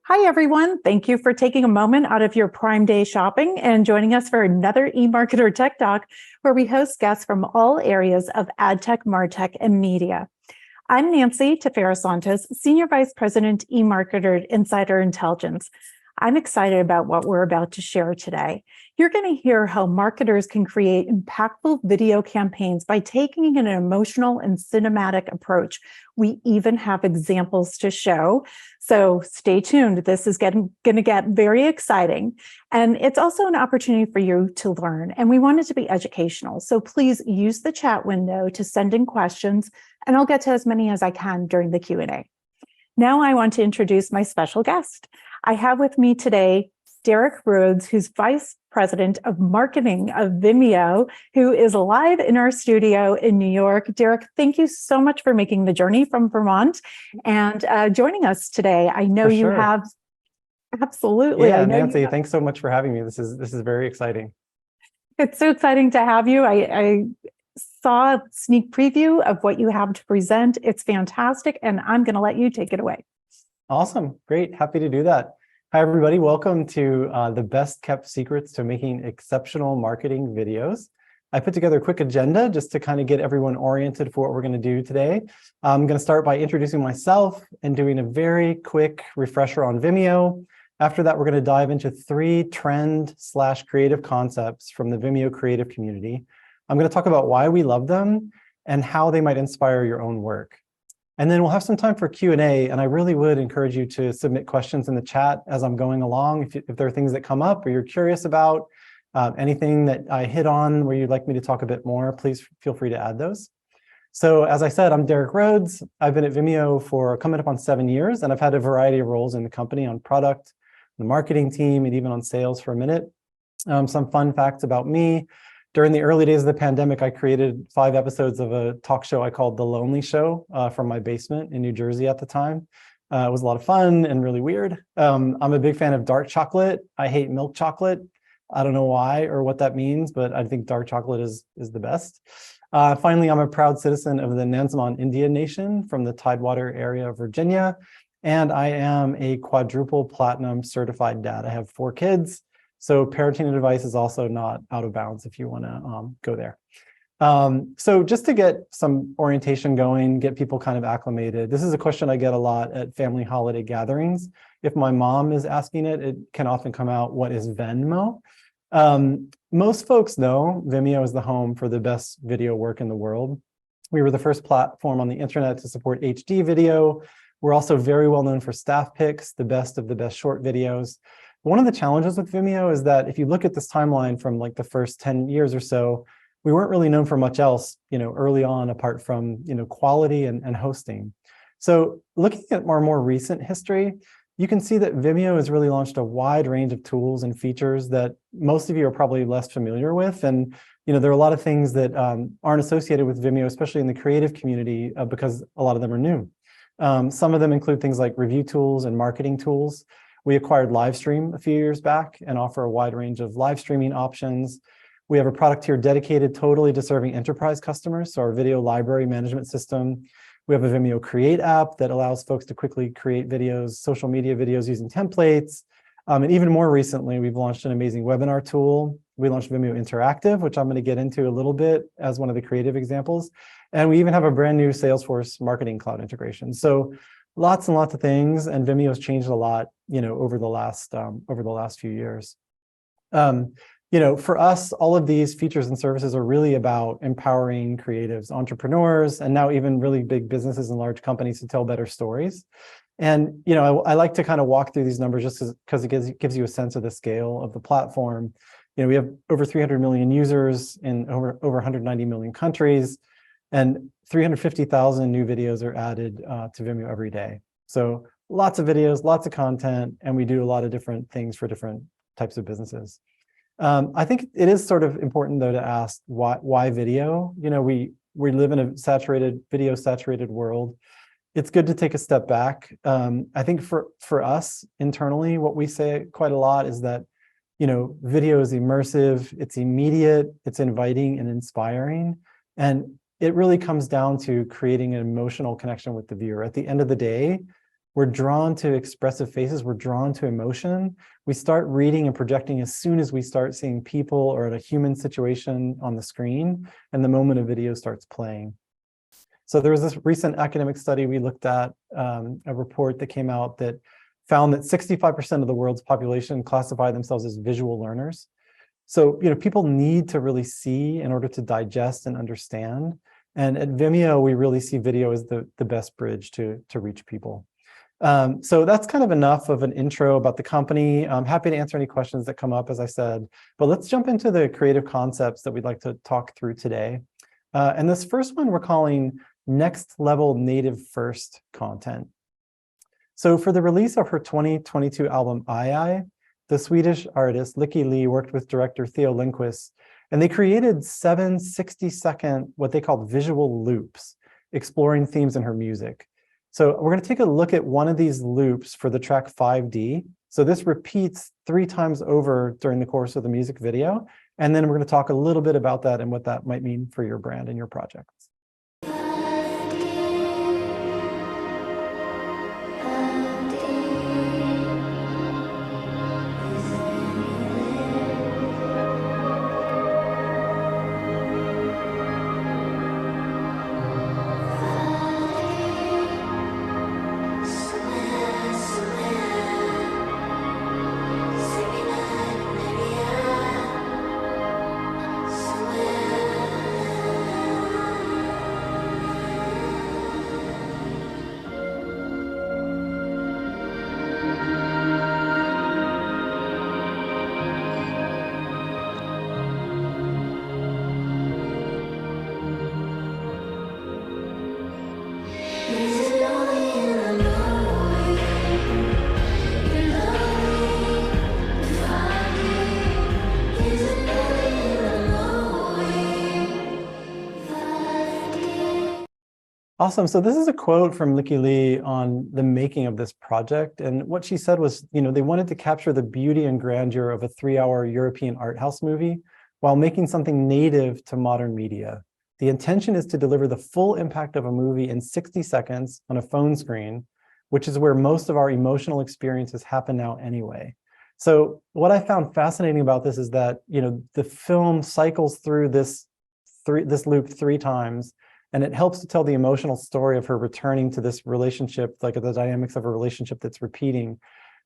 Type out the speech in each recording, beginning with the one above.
Hi, everyone. Thank you for taking a moment out of your Prime Day shopping and joining us for another eMarketer Tech Talk, where we host guests from all areas of ad tech, martech, and media. I'm Nancy Tefera-Santos, Senior Vice President, eMarketer Insider Intelligence. I'm excited about what we're about to share today. You're going to hear how marketers can create impactful video campaigns by taking an emotional and cinematic approach. We even have examples to show. So stay tuned. This is going to get very exciting. And it's also an opportunity for you to learn. And we want it to be educational. So please use the chat window to send in questions, and I'll get to as many as I can during the Q&A. Now I want to introduce my special guest. I have with me today Derick Rhodes, who's Vice President of Marketing of Vimeo, who is live in our studio in New York. Derick, thank you so much for making the journey from Vermont and joining us today. I know you have, absolutely. Yeah, Nancy, thanks so much for having me. This is very exciting. It's so exciting to have you. I saw a sneak preview of what you have to present. It's fantastic, and I'm going to let you take it away. Awesome. Great. Happy to do that. Hi, everybody. Welcome to the best kept secrets to making exceptional marketing videos. I put together a quick agenda just to kind of get everyone oriented for what we're going to do today. I'm going to start by introducing myself and doing a very quick refresher on Vimeo. After that, we're going to dive into 3 trend/creative concepts from the Vimeo creative community. I'm going to talk about why we love them and how they might inspire your own work. And then we'll have some time for Q&A, and I really would encourage you to submit questions in the chat as I'm going along. If there are things that come up or you're curious about, anything that I hit on where you'd like me to talk a bit more, please feel free to add those. So as I said, I'm Derick Rhodes. I've been at Vimeo for coming up on 7 years, and I've had a variety of roles in the company on product, the marketing team, and even on sales for a minute. Some fun facts about me. During the early days of the pandemic, I created 5 episodes of a talk show I called The Lonely Show from my basement in New Jersey at the time. It was a lot of fun and really weird. I'm a big fan of dark chocolate. I hate milk chocolate. I don't know why or what that means, but I think dark chocolate is the best. Finally, I'm a proud citizen of the Nansemond Indian Nation from the Tidewater area of Virginia. And I am a quadruple platinum certified dad. I have 4 kids. So parenting advice is also not out of bounds if you want to go there. So just to get some orientation going, get people kind of acclimated. This is a question I get a lot at family holiday gatherings. If my mom is asking it, it can often come out, what is Venmo? Most folks know Vimeo is the home for the best video work in the world. We were the first platform on the internet to support HD video. We're also very well known for staff picks, the best of the best short videos. One of the challenges with Vimeo is that if you look at this timeline from like the first 10 years or so, we weren't really known for much else, early on, apart from, quality and hosting. So looking at our more recent history, you can see that Vimeo has really launched a wide range of tools and features that most of you are probably less familiar with. And, there are a lot of things that aren't associated with Vimeo, especially in the creative community, because a lot of them are new. Some of them include things like review tools and marketing tools. We acquired Livestream a few years back and offer a wide range of live streaming options. We have a product here dedicated totally to serving enterprise customers, so our video library management system. We have a Vimeo Create app that allows folks to quickly create videos, social media videos using templates. And even more recently, we've launched an amazing webinar tool. We launched Vimeo Interactive, which I'm going to get into a little bit as one of the creative examples. And we even have a brand new Salesforce Marketing Cloud integration. So lots and lots of things, and Vimeo's changed a lot, over the last few years. For us, all of these features and services are really about empowering creatives, entrepreneurs, and now even really big businesses and large companies to tell better stories. And I like to kind of walk through these numbers just because it gives you a sense of the scale of the platform. We have over 300 million users in over 190 million countries. And 350,000 new videos are added to Vimeo every day. So lots of videos, lots of content, and we do a lot of different things for different types of businesses. I think it is sort of important, though, to ask why video? We live in a video-saturated world. It's good to take a step back. I think for us internally, what we say quite a lot is that, video is immersive, it's immediate, it's inviting and inspiring. And it really comes down to creating an emotional connection with the viewer. At the end of the day, we're drawn to expressive faces, we're drawn to emotion. We start reading and projecting as soon as we start seeing people or a human situation on the screen, and the moment a video starts playing. So there was this recent academic study we looked at, a report that came out that found that 65% of the world's population classify themselves as visual learners. So, people need to really see in order to digest and understand. And at Vimeo, we really see video as the best bridge to reach people. So that's kind of enough of an intro about the company. I'm happy to answer any questions that come up, as I said, but let's jump into the creative concepts that we'd like to talk through today. And this first one we're calling Next Level Native First Content. So for the release of her 2022 album, I, the Swedish artist Lykke Li worked with director Theo Lindquist, and they created 7 60-second, what they called visual loops, exploring themes in her music. So we're going to take a look at one of these loops for the track 5D. So this repeats 3 times over during the course of the music video. And then we're going to talk a little bit about that and what that might mean for your brand and your projects. Awesome. So this is a quote from Lykke Li on the making of this project. And what she said was, they wanted to capture the beauty and grandeur of a 3-hour European art house movie while making something native to modern media. The intention is to deliver the full impact of a movie in 60 seconds on a phone screen, which is where most of our emotional experiences happen now anyway. So what I found fascinating about this is that, the film cycles through this loop 3 times, and it helps to tell the emotional story of her returning to this relationship, like the dynamics of a relationship that's repeating.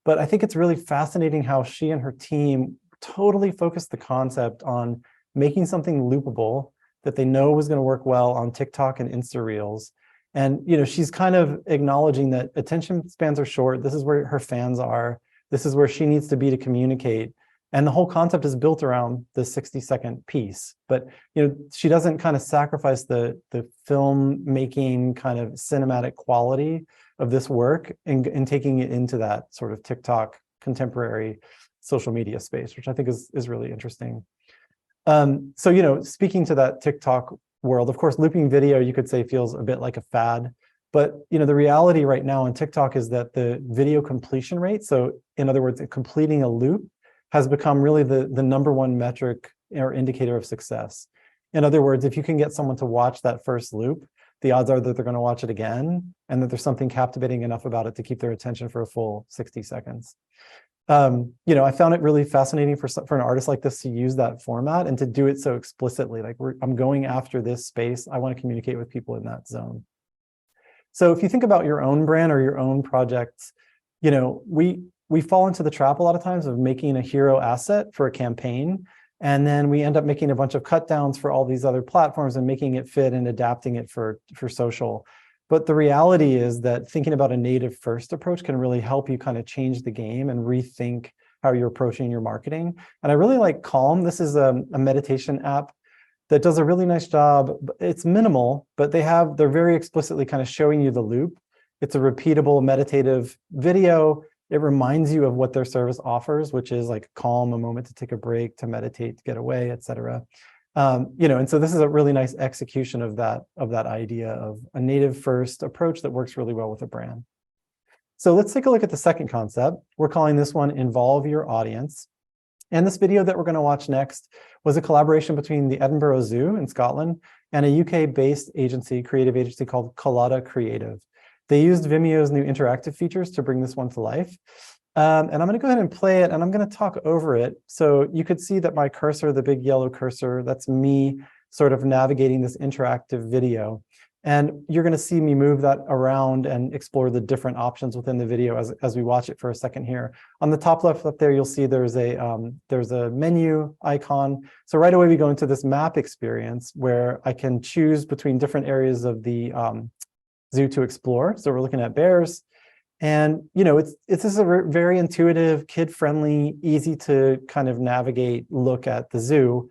But I think it's really fascinating how she and her team totally focused the concept on making something loopable that they know was going to work well on TikTok and Insta Reels. And, she's kind of acknowledging that attention spans are short. This is where her fans are. This is where she needs to be to communicate. And the whole concept is built around the 60-second piece. But she doesn't kind of sacrifice the filmmaking kind of cinematic quality of this work and taking it into that sort of TikTok contemporary social media space, which I think is really interesting. So speaking to that TikTok world, of course, looping video, you could say, feels a bit like a fad. But the reality right now on TikTok is that the video completion rate, so in other words, completing a loop, has become really the number one metric or indicator of success. In other words, if you can get someone to watch that first loop, the odds are that they're going to watch it again, and that there's something captivating enough about it to keep their attention for a full 60 seconds. I found it really fascinating for an artist like this to use that format and to do it so explicitly. Like, I'm going after this space. I want to communicate with people in that zone. So if you think about your own brand or your own projects, we fall into the trap a lot of times of making a hero asset for a campaign. And then we end up making a bunch of cut downs for all these other platforms and making it fit and adapting it for social. But the reality is that thinking about a native first approach can really help you kind of change the game and rethink how you're approaching your marketing. And I really like Calm. This is a meditation app that does a really nice job. It's minimal, but they're very explicitly kind of showing you the loop. It's a repeatable meditative video. It reminds you of what their service offers, which is like calm, a moment to take a break, to meditate, to get away, et cetera. And so this is a really nice execution of that idea of a native first approach that works really well with a brand. So let's take a look at the second concept. We're calling this one Involve Your Audience. And this video that we're going to watch next was a collaboration between the Edinburgh Zoo in Scotland and a UK-based creative agency called Collada Creative. They used Vimeo's new interactive features to bring this one to life. And I'm going to go ahead and play it, and I'm going to talk over it. So you could see that my cursor, the big yellow cursor, that's me sort of navigating this interactive video. And you're going to see me move that around and explore the different options within the video as we watch it for a second here. On the top left up there, you'll see there's a menu icon. So right away, we go into this map experience where I can choose between different areas of the zoo to explore. So we're looking at bears. And, you know, it's just a very intuitive, kid-friendly, easy to kind of navigate look at the zoo.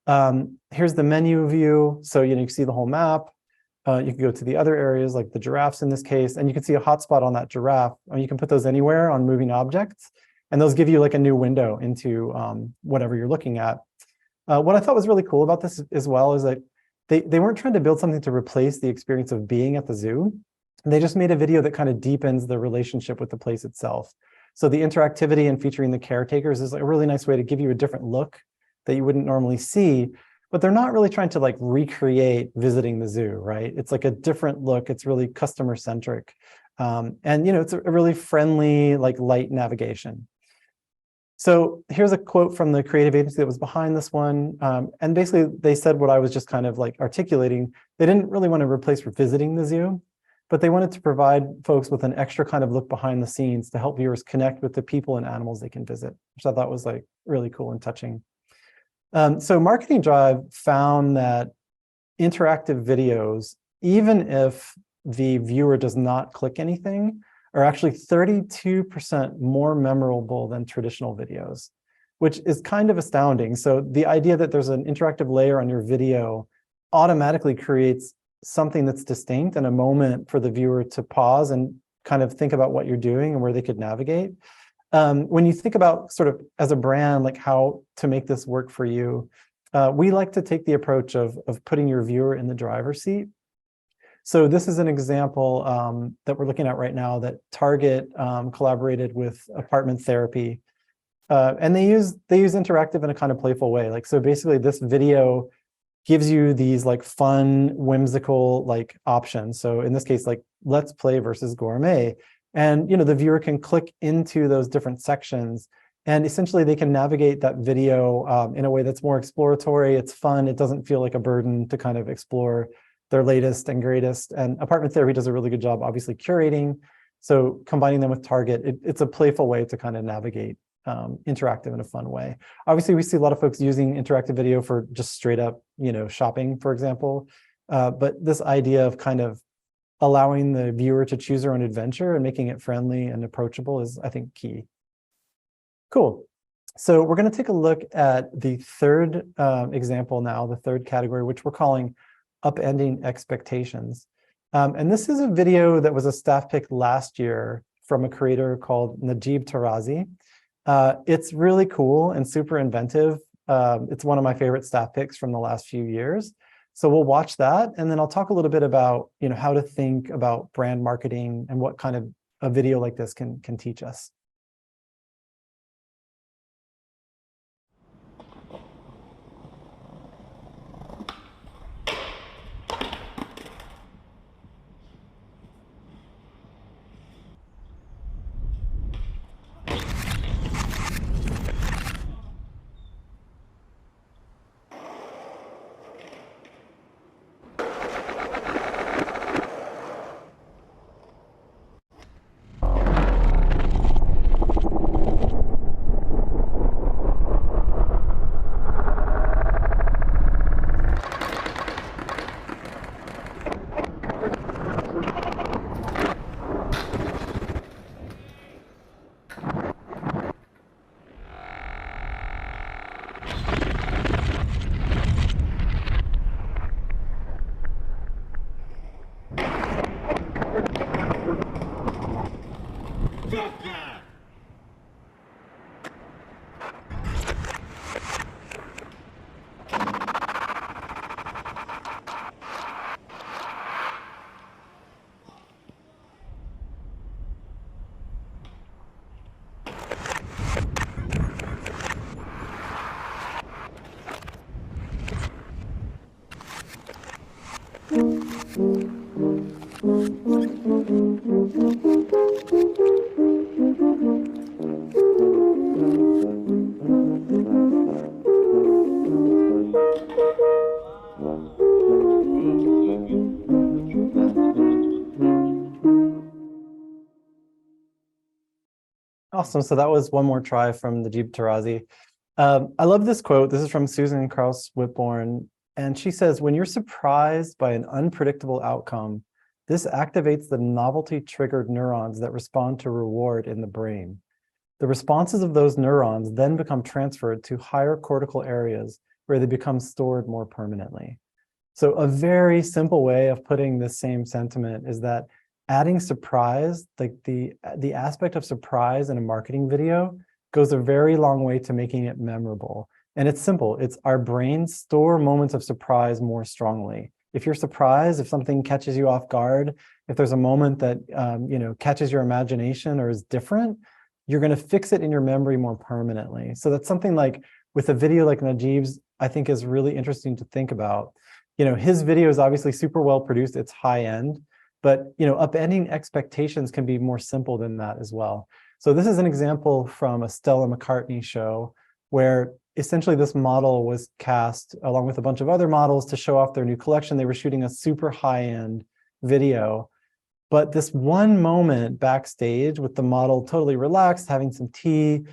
Here's the menu view. So, you know, you can see the whole map. You can go to the other areas like the giraffes in this case, and you can see a hotspot on that giraffe. I mean, you can put those anywhere on moving objects, and those give you like a new window into whatever you're looking at. What I thought was really cool about this as well is that they weren't trying to build something to replace the experience of being at the zoo. They just made a video that kind of deepens the relationship with the place itself. So the interactivity and featuring the caretakers is a really nice way to give you a different look that you wouldn't normally see. But they're not really trying to like recreate visiting the zoo, right? It's like a different look. It's really customer centric. And, you know, it's a really friendly, like light navigation. So here's a quote from the creative agency that was behind this one. And basically they said what I was just kind of like articulating. They didn't really want to replace visiting the zoo, but they wanted to provide folks with an extra kind of look behind the scenes to help viewers connect with the people and animals they can visit, which I thought was like really cool and touching. So Marketing Drive found that interactive videos, even if the viewer does not click anything, are actually 32% more memorable than traditional videos, which is kind of astounding. So the idea that there's an interactive layer on your video automatically creates something that's distinct and a moment for the viewer to pause and kind of think about what you're doing and where they could navigate. When you think about sort of as a brand, like how to make this work for you, we like to take the approach of putting your viewer in the driver's seat. So this is an example that we're looking at right now that Target collaborated with Apartment Therapy. And they use interactive in a kind of playful way. Like, so basically this video gives you these like fun, whimsical like options. So in this case, like let's play versus gourmet. And, you know, the viewer can click into those different sections and essentially they can navigate that video in a way that's more exploratory. It's fun. It doesn't feel like a burden to kind of explore their latest and greatest. And Apartment Therapy does a really good job, obviously curating. So combining them with Target, it's a playful way to kind of navigate interactive in a fun way. Obviously, we see a lot of folks using interactive video for just straight up, you know, shopping, for example. But this idea of kind of allowing the viewer to choose their own adventure and making it friendly and approachable is, I think, key. Cool. So we're going to take a look at the third example now, the third category, which we're calling upending expectations. And this is a video that was a staff pick last year from a creator called Najib Tarazi. It's really cool and super inventive. It's one of my favorite staff picks from the last few years. So we'll watch that, and then I'll talk a little bit about, you know, how to think about brand marketing and what kind of a video like this can teach us. Awesome. So that was one more try from Najib Tarazi. I love this quote. This is from Susan Krauss Whitborn. And she says, when you're surprised by an unpredictable outcome, this activates the novelty triggered neurons that respond to reward in the brain. The responses of those neurons then become transferred to higher cortical areas where they become stored more permanently. So a very simple way of putting this same sentiment is that adding surprise, like the aspect of surprise in a marketing video, goes a very long way to making it memorable. And it's simple. It's our brains store moments of surprise more strongly. If you're surprised, if something catches you off guard, if there's a moment that catches your imagination or is different, you're going to fix it in your memory more permanently. So that's something like with a video like Najib's, I think is really interesting to think about. His video is obviously super well produced. It's high end, but upending expectations can be more simple than that as well. So this is an example from a Stella McCartney show where essentially this model was cast along with a bunch of other models to show off their new collection. They were shooting a super high-end video, but this one moment backstage with the model totally relaxed, having some tea,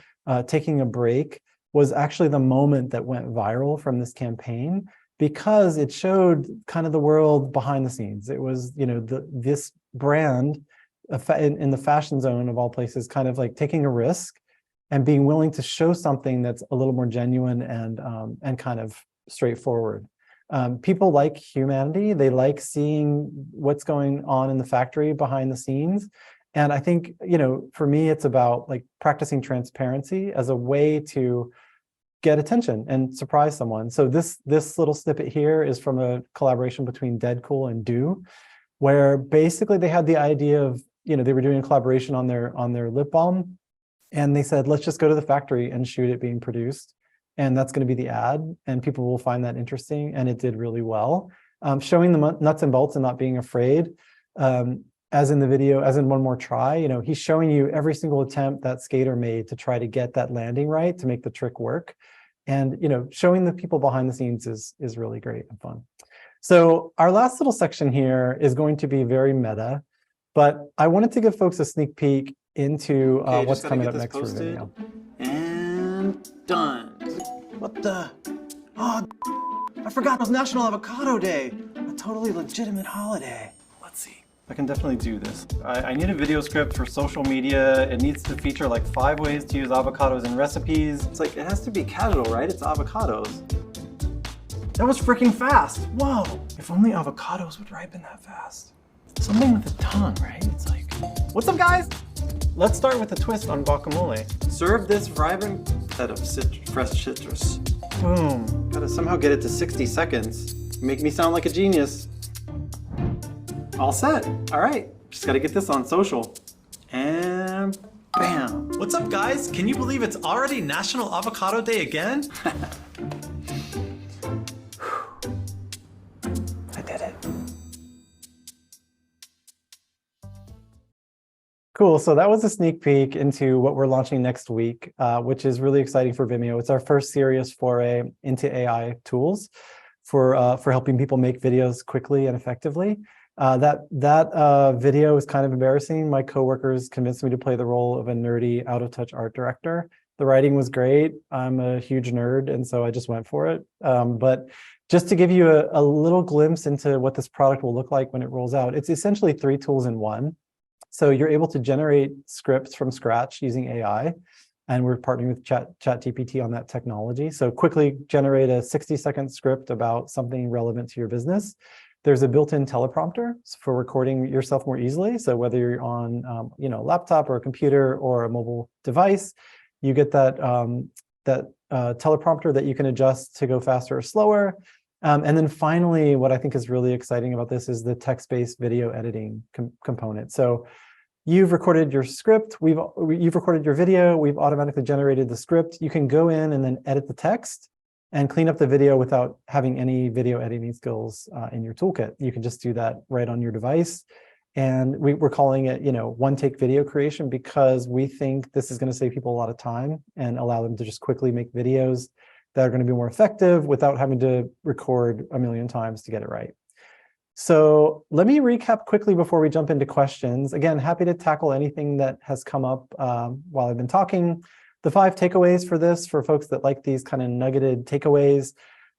taking a break, was actually the moment that went viral from this campaign because it showed kind of the world behind the scenes. It was, this brand in the fashion zone of all places, kind of like taking a risk and being willing to show something that's a little more genuine and kind of straightforward. People like humanity. They like seeing what's going on in the factory behind the scenes. And I think, for me, it's about like practicing transparency as a way to get attention and surprise someone. So this little snippet here is from a collaboration between Deadcool and Do, where basically they had the idea of, they were doing a collaboration on their lip balm. And they said, let's just go to the factory and shoot it being produced. And that's going to be the ad. And people will find that interesting. And it did really well. Showing the nuts and bolts and not being afraid. As in the video, as in One More Try, he's showing you every single attempt that skater made to try to get that landing right, to make the trick work. And, showing the people behind the scenes is really great and fun. So our last little section here is going to be very meta, but I wanted to give folks a sneak peek into what's coming up next for Vimeo. And done. What the? Oh, I forgot it was National Avocado Day. A totally legitimate holiday. Let's see. I can definitely do this. I need a video script for social media. It needs to feature like 5 ways to use avocados in recipes. It's like, it has to be casual, right? It's avocados. That was freaking fast. Whoa. If only avocados would ripen that fast. Something with a tongue, right? It's like, what's up, guys? Let's start with a twist on guacamole. Serve this vibrant set of fresh citrus. Boom. Gotta somehow get it to 60 seconds. Make me sound like a genius. All set. All right. Just gotta get this on social. And bam. What's up, guys? Can you believe it's already National Avocado Day again? I did it. Cool. So that was a sneak peek into what we're launching next week, which is really exciting for Vimeo. It's our first serious foray into AI tools for helping people make videos quickly and effectively. That video is kind of embarrassing. My coworkers convinced me to play the role of a nerdy, out-of-touch art director. The writing was great. I'm a huge nerd, and so I just went for it. But just to give you a little glimpse into what this product will look like when it rolls out, it's essentially 3 tools in one. So you're able to generate scripts from scratch using AI, and we're partnering with ChatGPT on that technology. So quickly generate a 60-second script about something relevant to your business. There's a built-in teleprompter for recording yourself more easily. So whether you're on a laptop or a computer or a mobile device, you get that teleprompter that you can adjust to go faster or slower. And then finally, what I think is really exciting about this is the text-based video editing component. So you've recorded your script, you've recorded your video, we've automatically generated the script. You can go in and then edit the text and clean up the video without having any video editing skills in your toolkit. You can just do that right on your device. And we're calling it, one-take video creation because we think this is going to save people a lot of time and allow them to just quickly make videos that are going to be more effective without having to record a million times to get it right. So let me recap quickly before we jump into questions. Again, happy to tackle anything that has come up while I've been talking. The 5 takeaways for this, for folks that like these kind of nuggeted takeaways: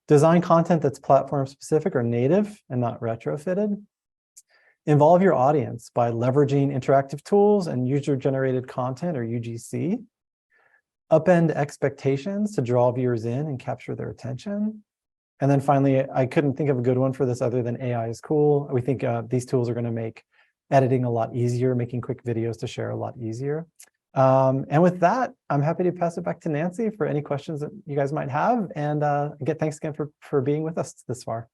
design content that's platform specific or native and not retrofitted. Involve your audience by leveraging interactive tools and user-generated content, or UGC. Upend expectations to draw viewers in and capture their attention. And then finally, I couldn't think of a good one for this other than AI is cool. We think these tools are going to make editing a lot easier, making quick videos to share a lot easier. And with that, I'm happy to pass it back to Nancy for any questions that you guys might have. And again, thanks again for being with us this far.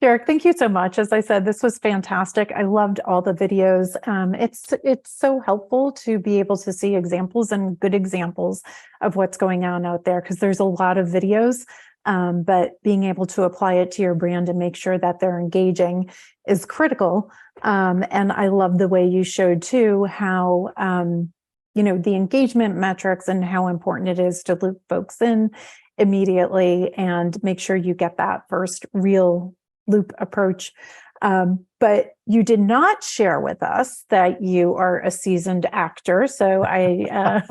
Derick, thank you so much. As I said, this was fantastic. I loved all the videos. It's so helpful to be able to see examples and good examples of what's going on out there, because there's a lot of videos, but being able to apply it to your brand and make sure that they're engaging is critical. And I love the way you showed too how the engagement metrics and how important it is to loop folks in immediately and make sure you get that first real loop approach. But you did not share with us that you are a seasoned actor. So I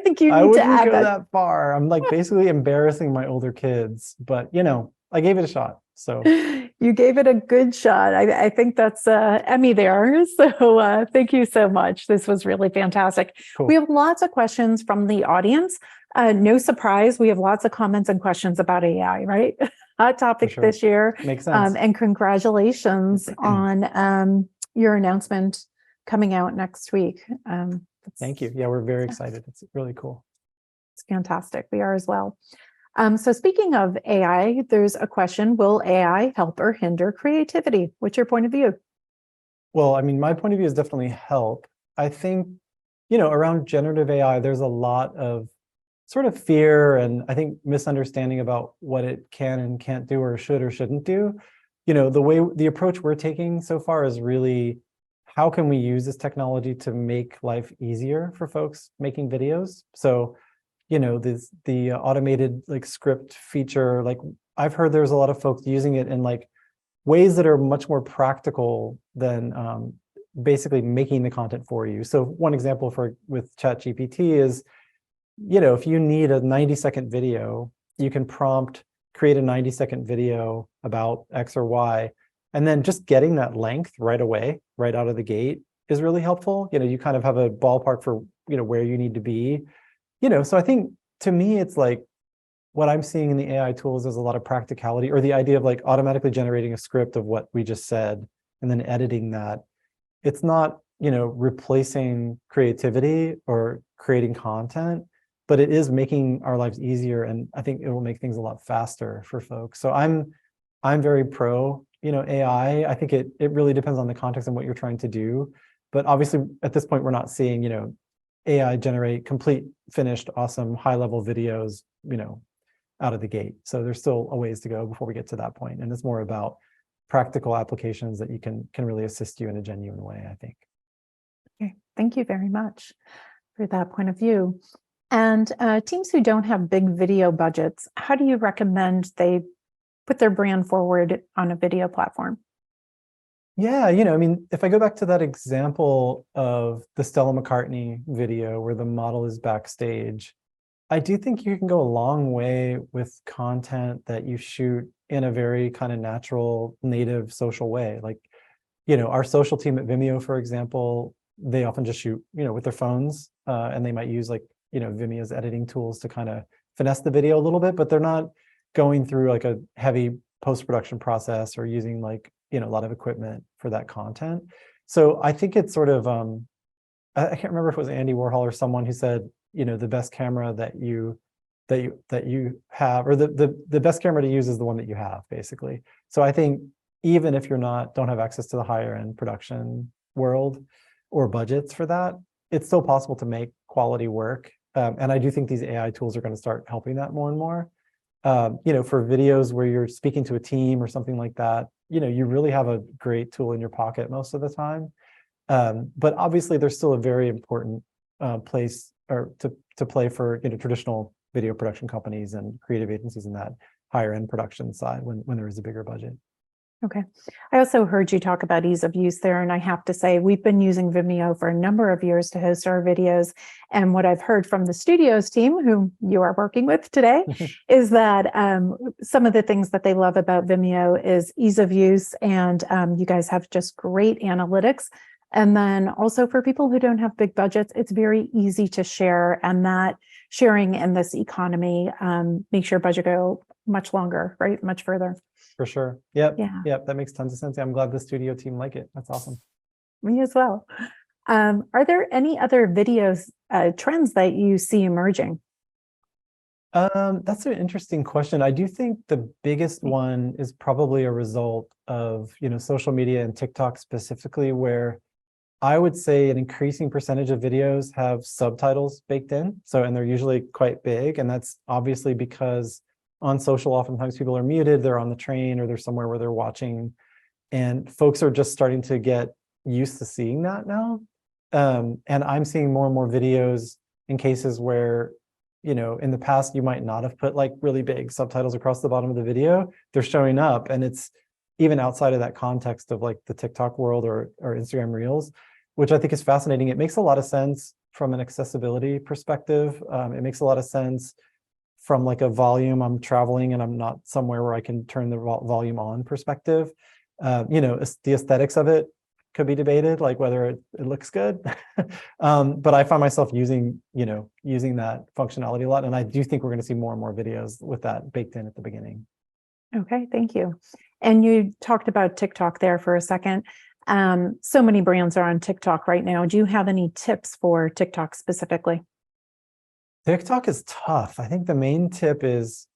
think you need I wouldn't to add go that far. I'm like basically embarrassing my older kids, but I gave it a shot. So you gave it a good shot. I think that's Emmy there. So thank you so much. This was really fantastic. Cool. We have lots of questions from the audience. No surprise, we have lots of comments and questions about AI, right? Hot topic sure. this year. Makes sense. And congratulations on your announcement coming out next week. Thank you. Yeah, we're very excited. It's really cool. It's fantastic. We are as well. So speaking of AI, there's a question: will AI help or hinder creativity? What's your point of view? Well, I mean, my point of view is definitely help. I think, around generative AI, there's a lot of sort of fear and I think misunderstanding about what it can and can't do or should or shouldn't do. The approach we're taking so far is really, how can we use this technology to make life easier for folks making videos? So, the automated script feature, I've heard there's a lot of folks using it in ways that are much more practical than basically making the content for you. So one example with ChatGPT is, if you need a 90-second video, you can prompt create a 90-second video about X or Y, and then just getting that length right away, right out of the gate, is really helpful. You kind of have a ballpark for where you need to be. So I think, to me, it's what I'm seeing in the AI tools is a lot of practicality, or the idea of automatically generating a script of what we just said and then editing that. It's not, replacing creativity or creating content, but it is making our lives easier. And I think it will make things a lot faster for folks. So I'm very pro, AI. I think it really depends on the context and what you're trying to do. But obviously at this point, we're not seeing, AI generate complete, finished, awesome, high-level videos, out of the gate. So there's still a ways to go before we get to that point. And it's more about practical applications that you can really assist you in a genuine way, I think. Okay, thank you very much for that point of view. And teams who don't have big video budgets, how do you recommend they put their brand forward on a video platform? Yeah, I mean, if I go back to that example of the Stella McCartney video where the model is backstage, I do think you can go a long way with content that you shoot in a very kind of natural, native, social way. Our social team at Vimeo, for example, they often just shoot, with their phones, and they might use Vimeo's editing tools to kind of finesse the video a little bit, but they're not going through a heavy post-production process or using a lot of equipment for that content. So I think it's sort of, I can't remember if it was Andy Warhol or someone who said, the best camera that you have, or the best camera to use is the one that you have, basically. So I think even if don't have access to the higher end production world or budgets for that, it's still possible to make quality work. And I do think these AI tools are going to start helping that more and more. For videos where you're speaking to a team or something like that, you really have a great tool in your pocket most of the time. But obviously there's still a very important place or to play for traditional video production companies and creative agencies in that higher end production side when there is a bigger budget. Okay. I also heard you talk about ease of use there. And I have to say, we've been using Vimeo for a number of years to host our videos. And what I've heard from the studios team, whom you are working with today, is that some of the things that they love about Vimeo is ease of use. And you guys have just great analytics. And then also for people who don't have big budgets, it's very easy to share. And that sharing in this economy makes your budget go much longer, right? Much further. For sure. Yep. Yeah. Yep. That makes tons of sense. I'm glad the studio team like it. That's awesome. Me as well. Are there any other videos trends that you see emerging? That's an interesting question. I do think the biggest one is probably a result of, social media and TikTok specifically, where I would say an increasing percentage of videos have subtitles baked in. And they're usually quite big. And that's obviously because on social, oftentimes people are muted, they're on the train or they're somewhere where they're watching. And folks are just starting to get used to seeing that now. And I'm seeing more and more videos in cases where, in the past, you might not have put like really big subtitles across the bottom of the video. They're showing up, and it's even outside of that context of like the TikTok world or Instagram Reels, which I think is fascinating. It makes a lot of sense from an accessibility perspective. It makes a lot of sense from like a volume, I'm traveling and I'm not somewhere where I can turn the volume on perspective. The aesthetics of it could be debated, like whether it looks good. But I find myself using that functionality a lot. And I do think we're going to see more and more videos with that baked in at the beginning. Okay, thank you. And you talked about TikTok there for a second. So many brands are on TikTok right now. Do you have any tips for TikTok specifically? TikTok is tough. I think the main tip is,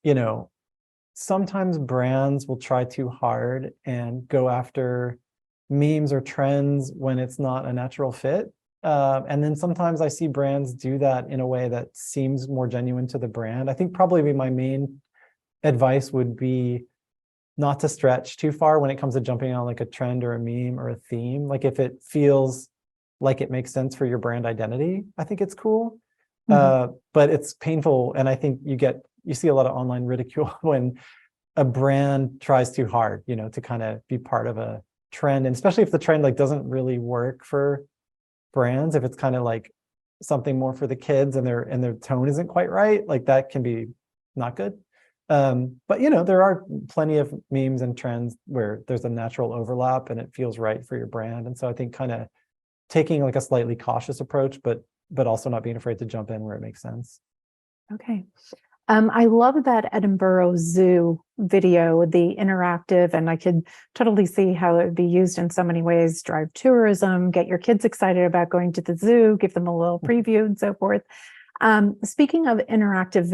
sometimes brands will try too hard and go after memes or trends when it's not a natural fit. And then sometimes I see brands do that in a way that seems more genuine to the brand. I think probably my main advice would be not to stretch too far when it comes to jumping on like a trend or a meme or a theme. Like if it feels like it makes sense for your brand identity, I think it's cool. But it's painful. And I think you see a lot of online ridicule when a brand tries too hard, to kind of be part of a trend. And especially if the trend like doesn't really work for brands, if it's kind of like something more for the kids and their tone isn't quite right, like that can be not good. But there are plenty of memes and trends where there's a natural overlap and it feels right for your brand. And so I think kind of taking like a slightly cautious approach, but also not being afraid to jump in where it makes sense. Okay. I love that Edinburgh Zoo video, the interactive, and I could totally see how it would be used in so many ways. Drive tourism, get your kids excited about going to the zoo, give them a little preview and so forth. Speaking of interactive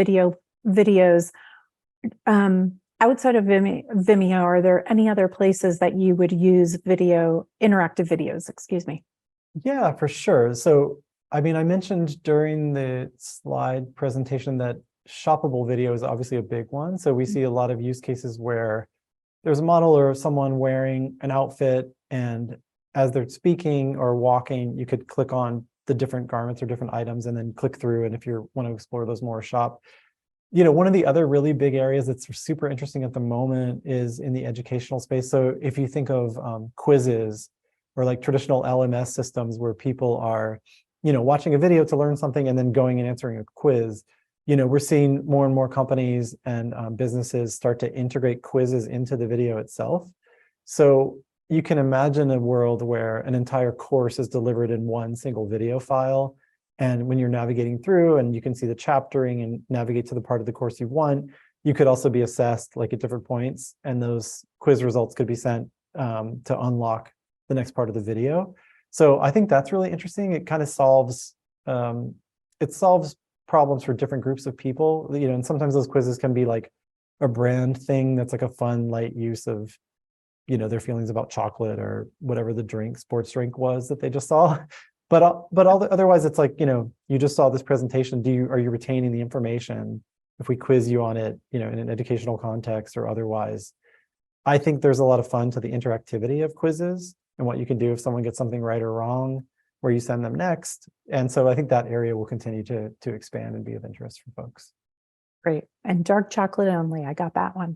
videos, outside of Vimeo, are there any other places that you would use interactive videos, excuse me? Yeah, for sure. So, I mentioned during the slide presentation that shoppable video is obviously a big one. So we see a lot of use cases where there's a model or someone wearing an outfit, and as they're speaking or walking, you could click on the different garments or different items and then click through. And if you want to explore those more, shop. One of the other really big areas that's super interesting at the moment is in the educational space. So if you think of quizzes or like traditional LMS systems where people are, watching a video to learn something and then going and answering a quiz, we're seeing more and more companies and businesses start to integrate quizzes into the video itself. So you can imagine a world where an entire course is delivered in one single video file. And when you're navigating through and you can see the chaptering and navigate to the part of the course you want, you could also be assessed like at different points, and those quiz results could be sent to unlock the next part of the video. So I think that's really interesting. It kind of solves problems for different groups of people, and sometimes those quizzes can be like a brand thing that's like a fun, light use of, their feelings about chocolate or whatever the sports drink was that they just saw. But otherwise, it's like, you just saw this presentation. Are you retaining the information if we quiz you on it, in an educational context or otherwise? I think there's a lot of fun to the interactivity of quizzes and what you can do if someone gets something right or wrong, where you send them next. And so I think that area will continue to expand and be of interest for folks. Great. And dark chocolate only. I got that one.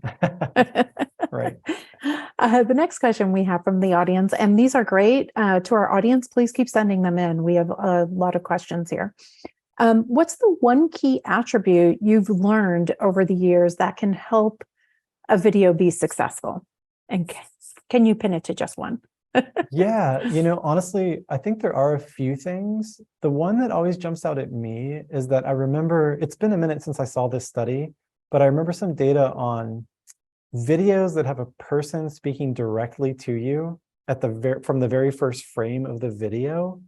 Right. The next question we have from the audience, and these are great. To our audience, please keep sending them in. We have a lot of questions here. What's the one key attribute you've learned over the years that can help a video be successful? And can you pin it to just one? Yeah, honestly, I think there are a few things. The one that always jumps out at me is that I remember, it's been a minute since I saw this study, but I remember some data on videos that have a person speaking directly to you from the very first frame of the video,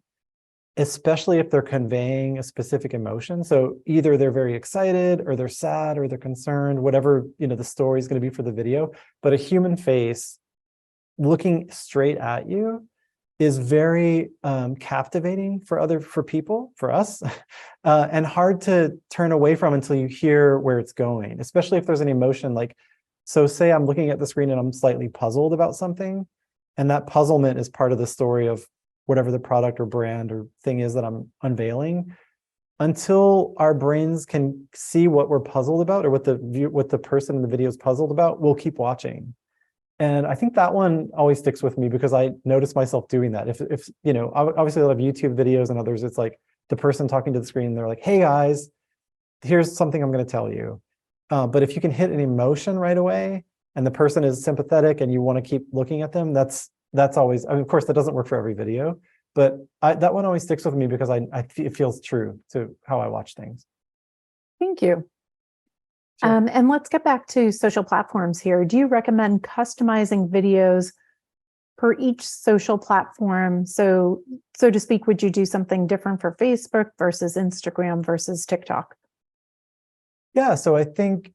especially if they're conveying a specific emotion. So either they're very excited or they're sad or they're concerned, whatever, the story is going to be for the video, but a human face looking straight at you is very captivating for people, for us, and hard to turn away from until you hear where it's going, especially if there's an emotion like, so say I'm looking at the screen and I'm slightly puzzled about something, and that puzzlement is part of the story of whatever the product or brand or thing is that I'm unveiling. Until our brains can see what we're puzzled about or what the person in the video is puzzled about, we'll keep watching. And I think that one always sticks with me because I notice myself doing that. If obviously a lot of YouTube videos and others, it's like the person talking to the screen, they're like, hey guys, here's something I'm going to tell you. But if you can hit an emotion right away and the person is sympathetic and you want to keep looking at them, that's always, of course, that doesn't work for every video, but that one always sticks with me because it feels true to how I watch things. Thank you. Sure. And let's get back to social platforms here. Do you recommend customizing videos per each social platform? So to speak, would you do something different for Facebook versus Instagram versus TikTok? Yeah, so I think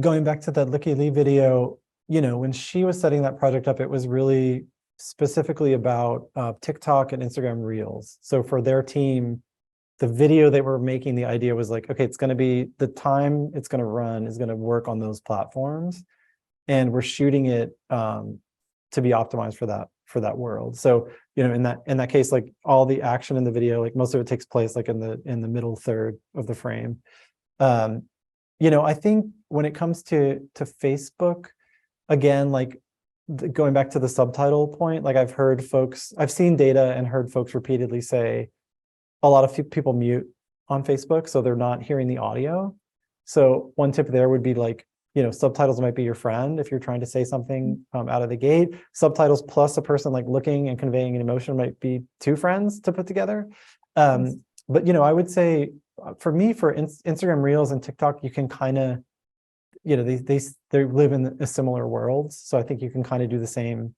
going back to that Licky Lee video, when she was setting that project up, it was really specifically about TikTok and Instagram Reels. So for their team, the video they were making, the idea was like, okay, it's going to be the time it's going to run is going to work on those platforms, and we're shooting it to be optimized for that world. So in that case, like all the action in the video, like most of it takes place like in the middle third of the frame. I think when it comes to Facebook, again, like going back to the subtitle point, like I've seen data and heard folks repeatedly say a lot of people mute on Facebook, so they're not hearing the audio. So one tip there would be like, subtitles might be your friend if you're trying to say something out of the gate. Subtitles plus a person like looking and conveying an emotion might be two friends to put together. But I would say for me, for Instagram Reels and TikTok, you can kind of, they live in a similar world. So I think you can kind of do the same,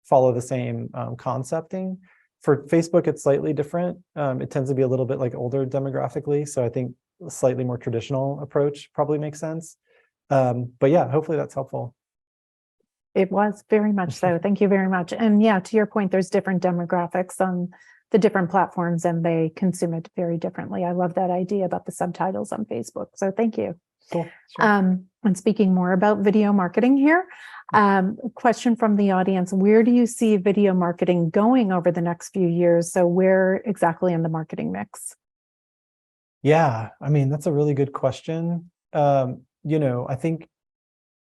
follow the same concepting. For Facebook, it's slightly different. It tends to be a little bit like older demographically. So I think a slightly more traditional approach probably makes sense. But yeah, hopefully that's helpful. It was very much so. Thank you very much. And yeah, to your point, there's different demographics on the different platforms and they consume it very differently. I love that idea about the subtitles on Facebook. So thank you. Cool. Sure. And speaking more about video marketing here, question from the audience, where do you see video marketing going over the next few years? So where exactly in the marketing mix? Yeah, that's a really good question. I think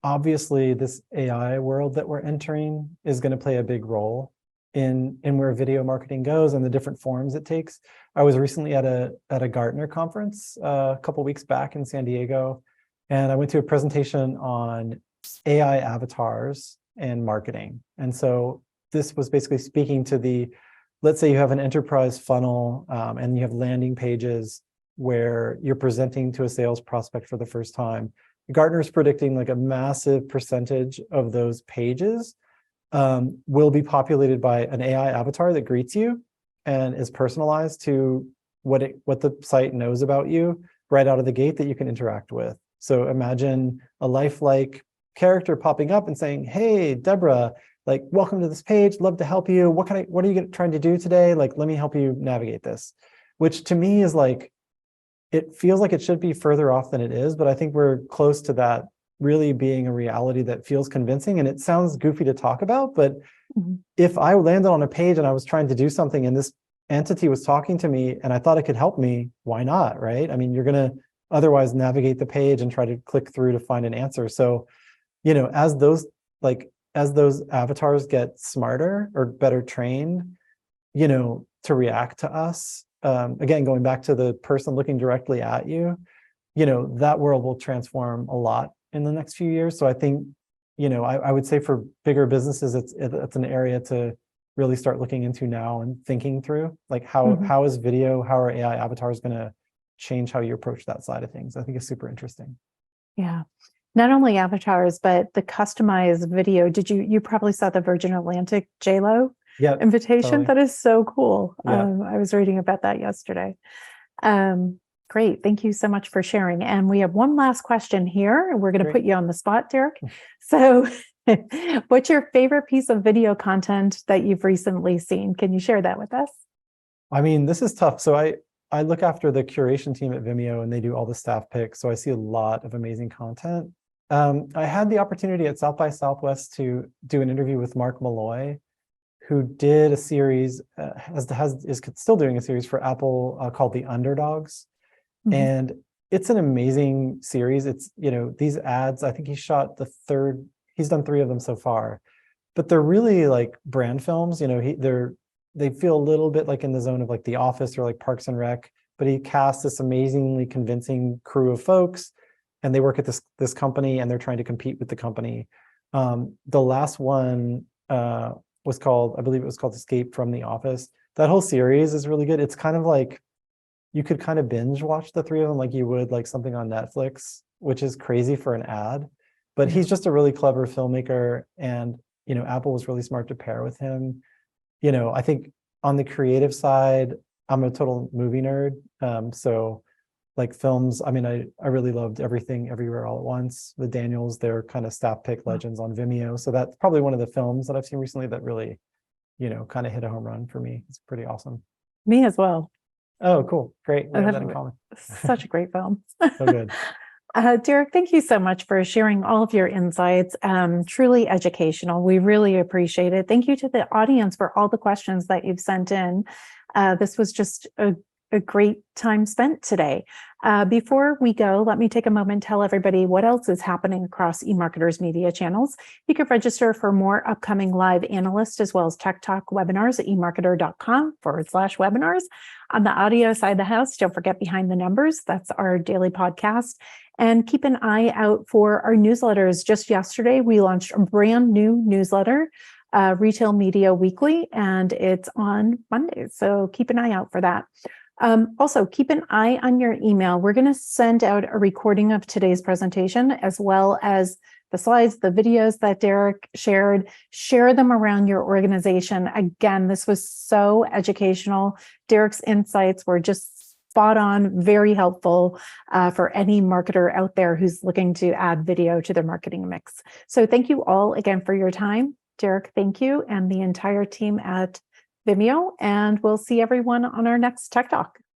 obviously this AI world that we're entering is going to play a big role in where video marketing goes and the different forms it takes. I was recently at a Gartner conference a couple weeks back in San Diego, and I went to a presentation on AI avatars and marketing. And so this was basically speaking to let's say you have an enterprise funnel and you have landing pages where you're presenting to a sales prospect for the first time. Gartner's predicting like a massive percentage of those pages will be populated by an AI avatar that greets you and is personalized to what the site knows about you right out of the gate that you can interact with. So imagine a lifelike character popping up and saying, hey, Deborah, like, welcome to this page, love to help you. What are you trying to do today? Like, let me help you navigate this, which to me is like, it feels like it should be further off than it is, but I think we're close to that really being a reality that feels convincing. And it sounds goofy to talk about, but if I landed on a page and I was trying to do something and this entity was talking to me and I thought it could help me, why not, right? You're going to otherwise navigate the page and try to click through to find an answer. So, as those like as those avatars get smarter or better trained, to react to us, again, going back to the person looking directly at you, that world will transform a lot in the next few years. So I think, I would say for bigger businesses, it's an area to really start looking into now and thinking through, like how is video, how are AI avatars going to change how you approach that side of things? I think it's super interesting. Yeah. Not only avatars, but the customized video. You probably saw the Virgin Atlantic JLo invitation? Totally. That is so cool. Yeah. I was reading about that yesterday. Great. Thank you so much for sharing. And we have one last question here. We're going to put you on the spot, Derick. So what's your favorite piece of video content that you've recently seen? Can you share that with us? I mean, this is tough. So I look after the curation team at Vimeo, and they do all the staff picks. So I see a lot of amazing content. I had the opportunity at South by Southwest to do an interview with Mark Malloy, who did a series, is still doing a series for Apple called The Underdogs. And it's an amazing series. It's, these ads, I think he's done 3 of them so far, but they're really like brand films. They feel a little bit like in the zone of like The Office or like Parks and Rec, but he casts this amazingly convincing crew of folks, and they work at this company, and they're trying to compete with the company. The last one was called, I believe it was called Escape from the Office. That whole series is really good. It's kind of like, you could kind of binge watch the 3 of them like you would like something on Netflix, which is crazy for an ad. But he's just a really clever filmmaker, and Apple was really smart to pair with him. I think on the creative side, I'm a total movie nerd. So like films, I mean, I really loved Everything Everywhere All at Once. The Daniels, they're kind of staff pick legends on Vimeo. So that's probably one of the films that I've seen recently that really, kind of hit a home run for me. It's pretty awesome. Me as well. Oh, cool. Great. We have that in common. Such a great film. So good. Derick, thank you so much for sharing all of your insights. Truly educational. We really appreciate it. Thank you to the audience for all the questions that you've sent in. This was just a great time spent today. Before we go, let me take a moment and tell everybody what else is happening across eMarketer's media channels. You can register for more upcoming live analyst as well as Tech Talk webinars at eMarketer.com/webinars. On the audio side of the house, don't forget Behind the Numbers. That's our daily podcast. And keep an eye out for our newsletters. Just yesterday, we launched a brand new newsletter, Retail Media Weekly, and it's on Mondays. So keep an eye out for that. Also, keep an eye on your email. We're going to send out a recording of today's presentation, as well as the slides, the videos that Derick shared. Share them around your organization. Again, this was so educational. Derick's insights were just spot on, very helpful for any marketer out there who's looking to add video to their marketing mix. So thank you all again for your time. Derick, thank you, and the entire team at Vimeo, and we'll see everyone on our next Tech Talk.